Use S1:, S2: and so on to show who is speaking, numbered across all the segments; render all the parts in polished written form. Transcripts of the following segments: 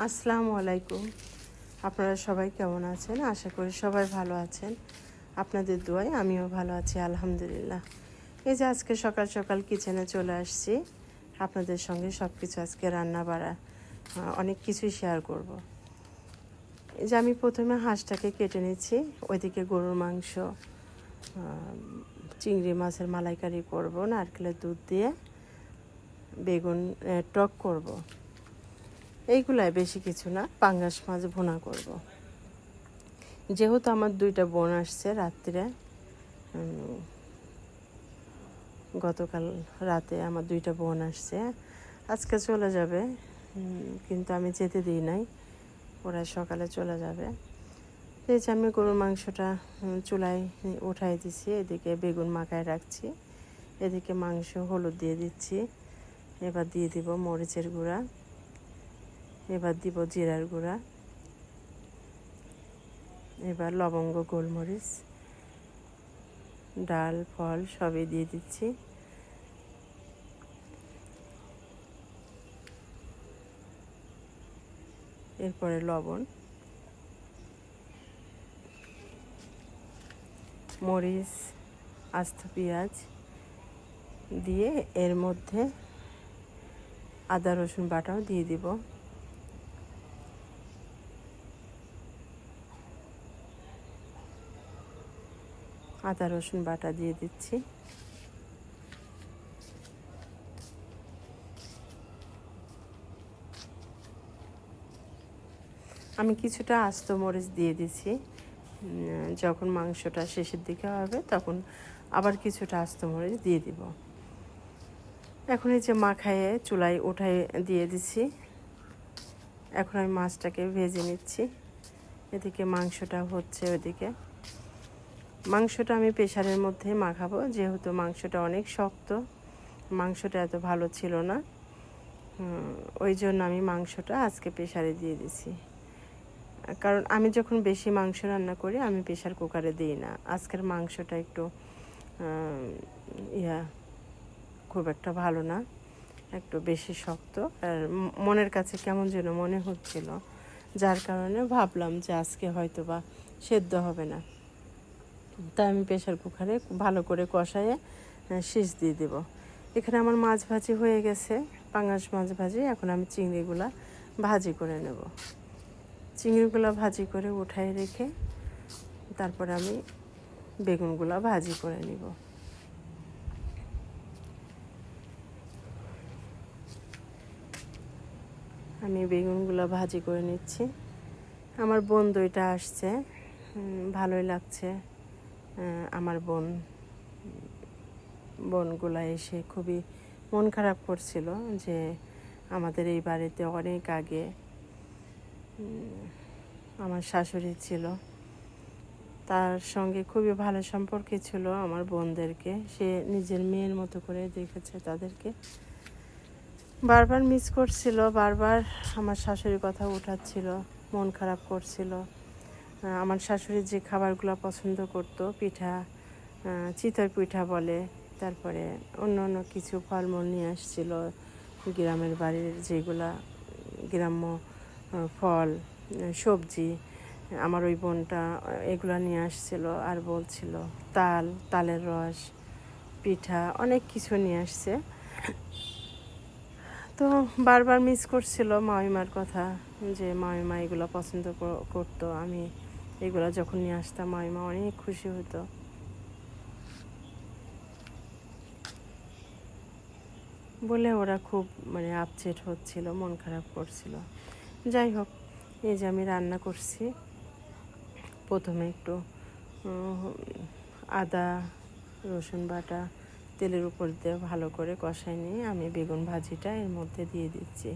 S1: আসসালামু আলাইকুম। আপনারা সবাই কেমন আছেন? আশা করি সবাই ভালো আছেন। আপনাদের দোয়ায় আমিও ভালো আছি, আলহামদুলিল্লাহ। এই যে আজকে সকাল সকাল কিচেনে চলে আসছি, আপনাদের সঙ্গে সব কিছু আজকে রান্না বাড়া অনেক কিছুই শেয়ার করব। এই যে আমি প্রথমে হাঁসটাকে কেটে নিচ্ছি, ওইদিকে গরুর মাংস, চিংড়ি মাছের মালাইকারি করব, নারকেলের দুধ দিয়ে বেগুন টক করব। এইগুলাই, বেশি কিছু না। পাঙ্গাস মাছ ভুনা করব। যেহেতু আমার দুইটা বোন আসছে রাত্রে, গতকাল রাতে আমার দুইটা বোন আসছে, আজকে চলে যাবে, কিন্তু আমি যেতে দিই নাই, ওরা সকালে চলে যাবে। এই যে আমি গরুর মাংসটা চুলায় উঠাই দিছি, এদিকে বেগুন মাখায় রাখছি, এদিকে মাংস হলুদ দিয়ে দিচ্ছি, এবার দিয়ে দিব মরিচের গুঁড়া, এবার দিব জিরার গুঁড়া, এবার লবঙ্গ, গোলমরিচ, ডাল, ফল সবই দিয়ে দিচ্ছি। এরপরে লবণ, মরিচ, আস্ত পেঁয়াজ দিয়ে এর মধ্যে আদা রসুন বাটাও দিয়ে দিব। আদা রসুন বাটা দিয়ে দিচ্ছি। আমি কিছুটা আস্ত মরিচ দিয়ে দিছি, যখন মাংসটা শেষের দিকে হবে তখন আবার কিছুটা আস্ত মরিচ দিয়ে দিব। এখন এই যে মাখায়ে চুলায় উঠাই দিয়ে দিছি। এখন আমি মাছটাকে ভেজে নিচ্ছি, এদিকে মাংসটা হচ্ছে। ওইদিকে মাংসটা আমি প্রেশারের মধ্যে মাখাবো, যেহেতু মাংসটা অনেক শক্ত, মাংসটা এত ভালো ছিল না, ওই জন্য আমি মাংসটা আজকে প্রেশারে দিয়ে দিছি। কারণ আমি যখন বেশি মাংস রান্না করি আমি প্রেশার কুকারে দিই না। আজকের মাংসটা একটু খুব একটা ভালো না, একটু বেশি শক্ত, আর মনের কাছে কেমন যেন মনে হচ্ছিল, যার কারণে ভাবলাম যে আজকে হয়তো বা সেদ্ধ হবে না। তাই আমি প্রেশার কুকারে ভালো করে কষায়ে শীষ দিয়ে দেব। এখানে আমার মাছ ভাজি হয়ে গেছে, পাঙ্গাস মাছ ভাজি। এখন আমি চিংড়িগুলা ভাজি করে নেব। চিংড়িগুলো ভাজি করে উঠাই রেখে তারপর আমি বেগুনগুলো ভাজি করে নিব। আমি বেগুনগুলো ভাজি করে নিচ্ছি। আমার বোন দুইটা আসছে, ভালোই লাগছে। আমার বোনগুলো এসে খুবই মন খারাপ করছিল যে আমাদের এই বাড়িতে অনেক আগে আমার শাশুড়ি ছিল, তার সঙ্গে খুবই ভালো সম্পর্কে ছিল আমার বোনদেরকে। সে নিজের মেয়ের মতো করে দেখেছে তাদেরকে। বারবার মিস করছিল, বারবার আমার শাশুড়ির কথা উঠাচ্ছিল, মন খারাপ করছিল। আমার শাশুড়ি যে খাবারগুলো পছন্দ করতো, পিঠা, চিতই পিঠা বলে, তারপরে অন্য অন্য কিছু ফলমূল নিয়ে আসছিল গ্রামের বাড়ির, যেগুলা গ্রাম্য ফল, সবজি, আমার ওই বোনটা এগুলো নিয়ে আসছিল। আর বলছিল তালের রস, পিঠা, অনেক কিছু নিয়ে আসছে। তো বারবার মিস করছিল মামিমার কথা, যে মামিমা এগুলো পছন্দ করতো। আমি এগুলো যখন নিয়ে আসতাম মামিমা অনেক খুশি হতো। বলে ওরা খুব আপসেট হচ্ছিল, মন খারাপ করছিল। যাই হোক, এই যে আমি রান্না করছি। প্রথমে একটু আদা রসুন বাটা তেলের উপর দিয়ে ভালো করে কষাই নিয়ে আমি বেগুন ভাজিটা এর মধ্যে দিয়ে দিচ্ছি।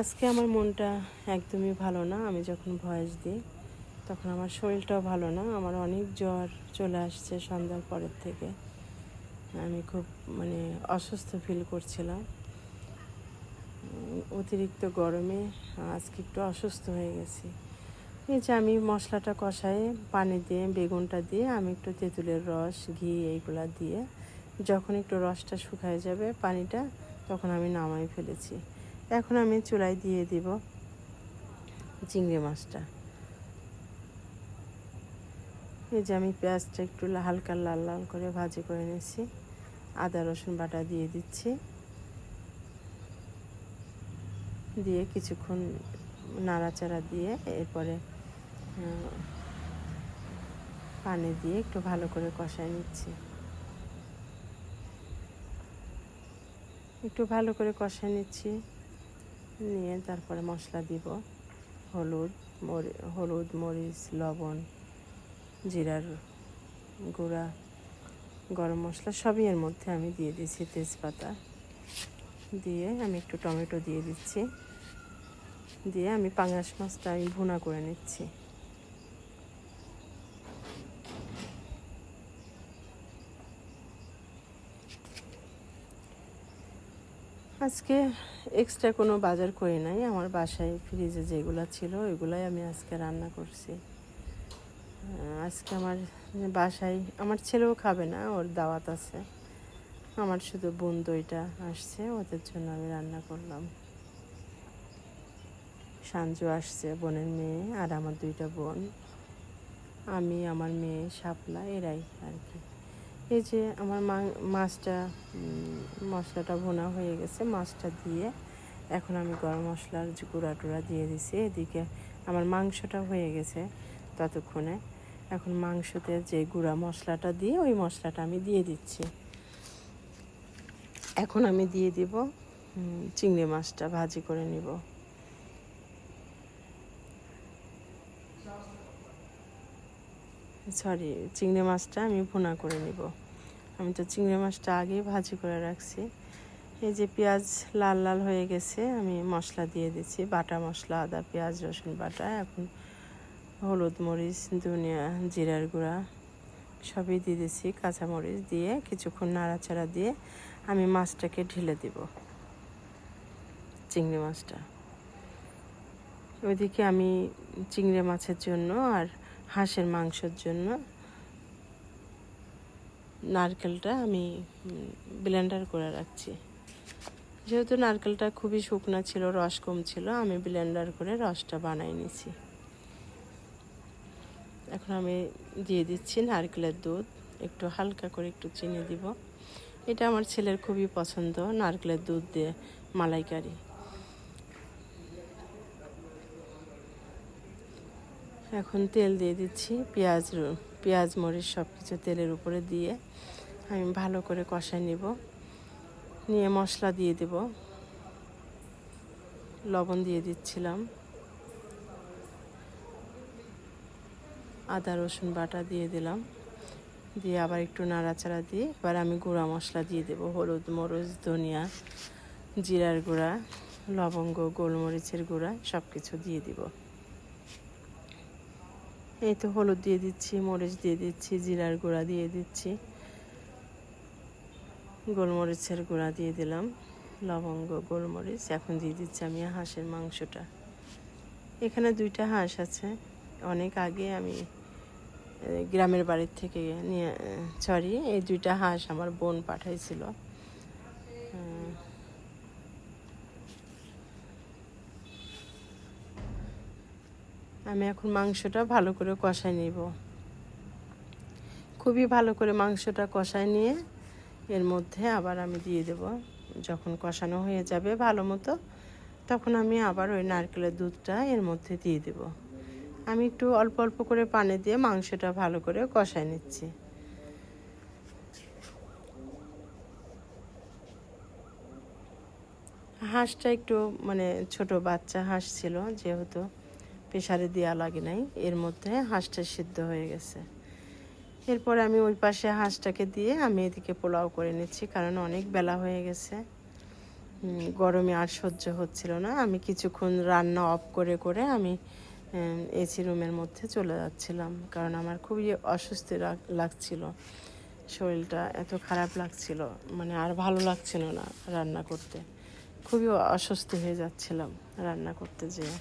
S1: আজকে আমার মনটা একদমই ভালো না। আমি যখন ভয়েস দিই তখন আমার শরীরটাও ভালো না, আমার অনেক জ্বর চলে আসছে সন্ধ্যার পরের থেকে। আমি খুব অসুস্থ ফিল করছিলাম। অতিরিক্ত গরমে আজকে একটু অসুস্থ হয়ে গেছি। এই যে আমি মশলাটা কষায়ে পানি দিয়ে বেগুনটা দিয়ে আমি একটু তেঁতুলের রস, ঘি এইগুলা দিয়ে যখন একটু রসটা শুকায় যাবে পানিটা, তখন আমি নামাই ফেলেছি। এখন আমি চুলায় দিয়ে দিব চিংড়ি মাছটা। এই যে আমি পেঁয়াজটা একটু হালকা লাল লাল করে ভাজি করে নিয়েছি। আদা রসুন বাটা দিয়ে দিচ্ছি, দিয়ে কিছুক্ষণ নাড়াচাড়া দিয়ে এরপরে পানি দিয়ে একটু ভালো করে কষায় নিচ্ছি। একটু ভালো করে কষায় নিচ্ছি, নিয়ে তারপরে মশলা দিব। হলুদ, মরিচ, লবণ, জিরার গুঁড়া, গরম মশলা সবই এর মধ্যে আমি দিয়ে দিচ্ছি। তেজপাতা দিয়ে আমি একটু টমেটো দিয়ে দিচ্ছি, দিয়ে আমি পাঙাশ মাছটা আমি ভুনা করে নিচ্ছি। আজকে এক্সট্রা কোনো বাজার করি নাই, আমার বাসায় ফ্রিজে যেগুলো ছিল ওইগুলাই আমি আজকে রান্না করছি। আজকে আমার বাসায় আমার ছেলেও খাবে না, ওর দাওয়াত আছে। আমার শুধু বোন দুইটা আসছে, ওদের জন্য আমি রান্না করলাম। সাঞ্জু আসছে, বোনের মেয়ে, আর আমার দুইটা বোন, আমি, আমার মেয়ে শাপলা, এরাই আর কি। এই যে আমার মাছটা মশলাটা ভুনা হয়ে গেছে, মাছটা দিয়ে এখন আমি গরম মশলার যে গুঁড়া টুড়া দিয়ে দিছি। এদিকে আমার মাংসটা হয়ে গেছে ততক্ষণে। এখন মাংসতে যে গুঁড়া মশলাটা দিয়ে ওই মশলাটা আমি দিয়ে দিচ্ছি। এখন আমি দিয়ে দিব চিংড়ি মাছটা ভাজি করে নিব। চিংড়ি মাছটা আমি ভুনা করে নিব। আমি তো চিংড়ি মাছটা আগেই ভাজি করে রাখছি। এই যে পেঁয়াজ লাল লাল হয়ে গেছে, আমি মশলা দিয়ে দিচ্ছি, বাটা মশলা, আদা পেঁয়াজ রসুন বাটা। এখন হলুদ, মরিচ, ধনিয়া, জিরার গুঁড়া সবই দিয়ে দিচ্ছি, কাঁচামরিচ দিয়ে কিছুক্ষণ নাড়াচাড়া দিয়ে আমি মাছটাকে ঢেলে দিব, চিংড়ি মাছটা। ওইদিকে আমি চিংড়ি মাছের জন্য আর হাঁসের মাংসের জন্য নারকেলটা আমি ব্লেন্ডার করে রাখছি। যেহেতু নারকেলটা খুবই শুকনো ছিল, রস কম ছিল, আমি ব্লেন্ডার করে রসটা বানাই নিছি। এখন আমি দিয়ে দিচ্ছি নারকেলের দুধ, একটু হালকা করে একটু চিনি দিব। এটা আমার ছেলের খুবই পছন্দ, নারকেলের দুধ দিয়ে মালাইকারি। এখন তেল দিয়ে দিচ্ছি, পেঁয়াজ মরিচ সব কিছু তেলের উপরে দিয়ে আমি ভালো করে কষায় নিব। নিয়ে মশলা দিয়ে দেব, লবণ দিয়ে দিচ্ছিলাম, আদা রসুন বাটা দিয়ে দিলাম, দিয়ে আবার একটু নাড়াচাড়া দিয়ে এবার আমি গুঁড়া মশলা দিয়ে দেব। হলুদ, মরিচ, ধনিয়া, জিরার গুঁড়া, লবঙ্গ, গোলমরিচের গুঁড়া সব কিছু দিয়ে দিব। এই তো হলুদ দিয়ে দিচ্ছি, মরিচ দিয়ে দিচ্ছি, জিরার গুঁড়া দিয়ে দিচ্ছি, গোলমরিচের গুঁড়া দিয়ে দিলাম, লবঙ্গ, গোলমরিচ। এখন দিয়ে দিচ্ছি আমি হাঁসের মাংসটা। এখানে 2টা হাঁস আছে, অনেক আগে আমি গ্রামের বাড়ির থেকে নিয়ে এই 2টা হাঁস আমার বোন পাঠাইছিল। আমি এখন মাংসটা ভালো করে কষায় নিব, খুবই ভালো করে মাংসটা কষায় নিয়ে এর মধ্যে আবার আমি দিয়ে দেব। যখন কষানো হয়ে যাবে ভালো মতো, তখন আমি আবার ওই নারকেলের দুধটা এর মধ্যে দিয়ে দেব। আমি একটু অল্প অল্প করে পানি দিয়ে মাংসটা ভালো করে কষায় নিচ্ছি। হাঁসটা একটু মানে ছোট বাচ্চা হাঁস ছিল, যেহেতু প্রেসারে দেওয়া লাগে নাই, এর মধ্যে হাঁসটা সিদ্ধ হয়ে গেছে। এরপর আমি ওই পাশে হাঁসটাকে দিয়ে আমি এদিকে পোলাও করে নিচ্ছি, কারণ অনেক বেলা হয়ে গেছে, গরমে আর সহ্য হচ্ছিল না। আমি কিছুক্ষণ রান্না অফ করে করে আমি এসি রুমের মধ্যে চলে যাচ্ছিলাম, কারণ আমার খুবই অস্বস্তি লাগছিল, শরীরটা এত খারাপ লাগছিল, মানে আর ভালো লাগছিল না রান্না করতে, খুবই অস্বস্তি হয়ে যাচ্ছিলাম রান্না করতে যেয়ে।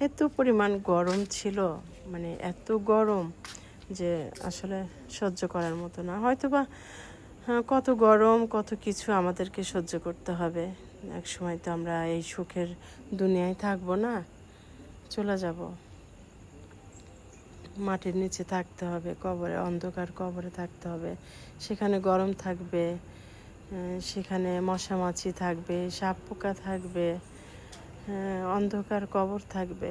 S1: এত পরিমাণ গরম ছিল, মানে এত গরম যে আসলে সহ্য করার মতো না। হয়তো বা কত গরম, কত কিছু আমাদেরকে সহ্য করতে হবে, এক সময় তো আমরা এই সুখের দুনিয়ায় থাকবো না, চলে যাব। মাটির নিচে থাকতে হবে, কবরে, অন্ধকার কবরে থাকতে হবে। সেখানে গরম থাকবে, সেখানে মশা মাছি থাকবে, সাপ পোকা থাকবে, অন্ধকার কবর থাকবে।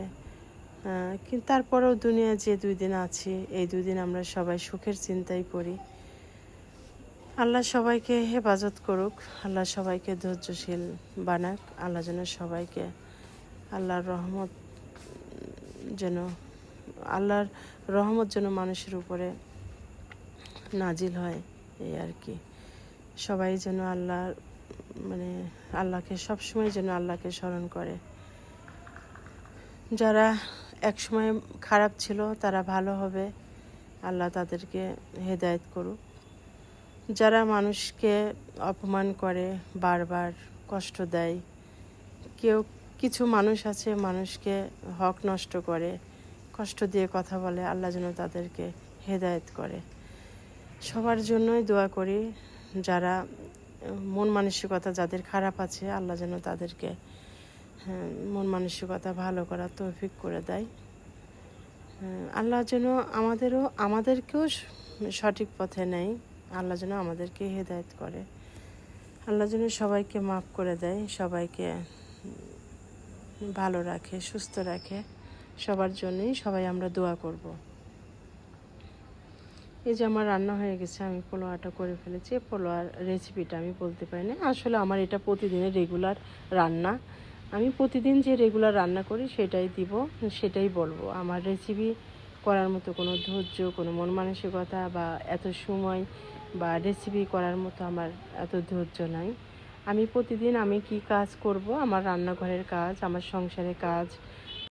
S1: কিন্তু তারপরেও দুনিয়ায় যে 2 দিন আছি, এই 2 দিন আমরা সবাই সুখের চিন্তাই করি। আল্লাহ সবাইকে হেফাজত করুক, আল্লাহ সবাইকে ধৈর্যশীল বানাক, আল্লাহ যেন সবাইকে আল্লাহর রহমত যেন আল্লাহর রহমত যেন মানুষের উপরে নাজিল হয়, এই আর কি। সবাই যেন আল্লাহকে সবসময় যেন আল্লাহকে স্মরণ করে। যারা একসময় খারাপ ছিল তারা ভালো হবে, আল্লাহ তাদেরকে হেদায়েত করুক। যারা মানুষকে অপমান করে, বারবার কষ্ট দেয়, কিছু মানুষ আছে মানুষকে হক নষ্ট করে, কষ্ট দিয়ে কথা বলে, আল্লাহ যেন তাদেরকে হেদায়েত করে। সবার জন্যই দোয়া করি, যারা মন মানসিকতা যাদের খারাপ আছে, আল্লাহ যেন তাদেরকে মন মানসিকতা ভালো করার তৌফিক করে দেয়। আল্লাহ যেন আমাদেরকেও সঠিক পথে নেয়, আল্লাহ যেন আমাদেরকে হেদায়েত করে। আল্লাহ যেন সবাইকে মাফ করে দেয়, সবাইকে ভালো রাখে, সুস্থ রাখে। সবার জন্যই সবাই আমরা দোয়া করব। এই যে আমার রান্না হয়ে গেছে, আমি পোলোয়াটা করে ফেলেছি। পোলোয়ার রেসিপিটা আমি বলতে পারি না, আসলে আমার এটা প্রতিদিনের রেগুলার রান্না। আমি প্রতিদিন যে রেগুলার রান্না করি সেটাই দিব, সেটাই বলবো। আমার রেসিপি করার মতো কোনো ধৈর্য, কোনো মন মানসিকতা বা এত সময় বা রেসিপি করার মতো আমার এত ধৈর্য নাই। আমি প্রতিদিন আমি কি কাজ করব, আমার রান্নাঘরের কাজ, আমার সংসারের কাজ,